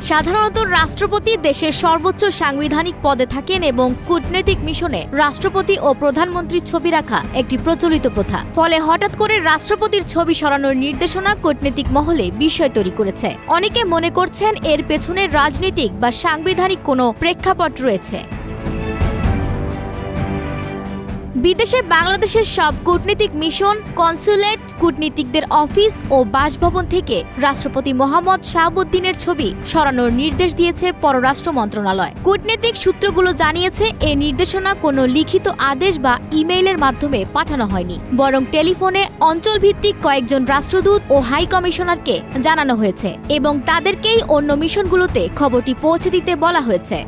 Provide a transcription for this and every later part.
সাধারণত রাষ্ট্রপতি দেশের সর্বোচ্চ সাংবিধানিক পদে থাকেন এবং কূটনৈতিক মিশনে রাষ্ট্রপতি ও প্রধানমন্ত্রীর ছবি রাখা একটি প্রচলিত প্রথা। ফলে হঠাৎ করে রাষ্ট্রপতির ছবি সরানোর নির্দেশনা কূটনৈতিক মহলে বিস্ময় তৈরি করেছে। অনেকে মনে করছেন এর পেছনে রাজনৈতিক বা সাংবিধানিক কোনো প্রেক্ষাপট রয়েছে। বিদেশে বাংলাদেশের সব কূটনৈতিক মিশন, কনসুলেট, কূটনীতিকদের অফিস ও বাসভবন থেকে রাষ্ট্রপতি মোহাম্মদ শাহাবুদ্দিনের ছবি সরানোর নির্দেশ দিয়েছে পররাষ্ট্র মন্ত্রণালয়। কূটনৈতিক সূত্রগুলো জানিয়েছে এই নির্দেশনা কোনো লিখিত আদেশ বা ইমেইলের মাধ্যমে পাঠানো হয়নি, বরং টেলিফোনে অঞ্চলভিত্তিক কয়েকজন রাষ্ট্রদূত ও হাই কমিশনারকে জানানো হয়েছে এবং তাদেরকেই অন্য মিশনগুলোতে খবরটি পৌঁছে দিতে বলা হয়েছে।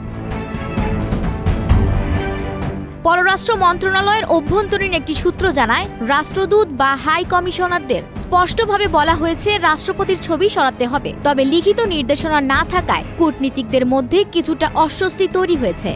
পররাষ্ট্র মন্ত্রণালয়ের অভ্যন্তরীণ একটি সূত্র জানায়, রাষ্ট্রদূত বা হাই কমিশনারদের স্পষ্টভাবে বলা হয়েছে রাষ্ট্রপতির ছবি সরাতে হবে। তবে লিখিত নির্দেশনা না থাকায় কূটনীতিকদের মধ্যে কিছুটা অস্বস্তি তৈরি হয়েছে।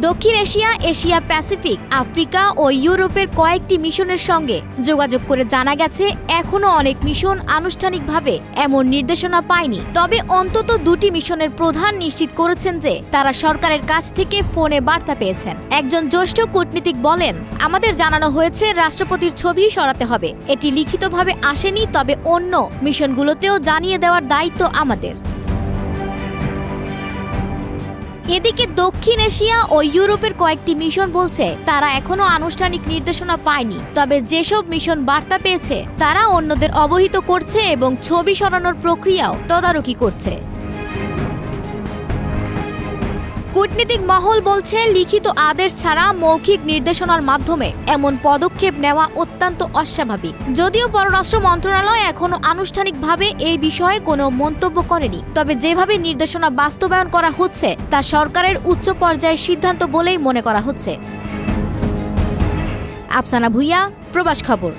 দক্ষিণ এশিয়া, এশিয়া প্যাসিফিক, আফ্রিকা ও ইউরোপের কয়েকটি মিশনের সঙ্গে যোগাযোগ করে জানা গেছে এখনো অনেক মিশন আনুষ্ঠানিকভাবে এমন নির্দেশনা পায়নি। তবে অন্তত দুটি মিশনের প্রধান নিশ্চিত করেছেন যে তারা সরকারের কাছ থেকে ফোনে বার্তা পেয়েছেন। একজন জ্যেষ্ঠ কূটনীতিক বলেন, আমাদের জানানো হয়েছে রাষ্ট্রপতির ছবি সরাতে হবে। এটি লিখিতভাবে আসেনি, তবে অন্য মিশনগুলোতেও জানিয়ে দেওয়ার দায়িত্ব আমাদের। এদিকে দক্ষিণ এশিয়া ও ইউরোপের কয়েকটি মিশন বলছে তারা এখনো আনুষ্ঠানিক নির্দেশনা পায়নি। তবে যেসব মিশন বার্তা পেয়েছে তারা অন্যদের অবহিত করছে এবং ছবি সরানোর প্রক্রিয়াও তদারকি করছে। কূটনীতিক মহল বলছে, লিখিত আদেশ ছাড়া মৌখিক নির্দেশনার মাধ্যমে এমন পদক্ষেপ নেওয়া অত্যন্ত অস্বাভাবিক। যদিও পররাষ্ট্র মন্ত্রণালয় এখনো আনুষ্ঠানিকভাবে এই বিষয়ে কোনো মন্তব্য করেনি, তবে যেভাবে নির্দেশনা বাস্তবায়ন করা হচ্ছে তা সরকারের উচ্চ পর্যায়ের সিদ্ধান্ত বলেই মনে করা হচ্ছে। আফসানা ভুইয়া, প্রবাস খবর।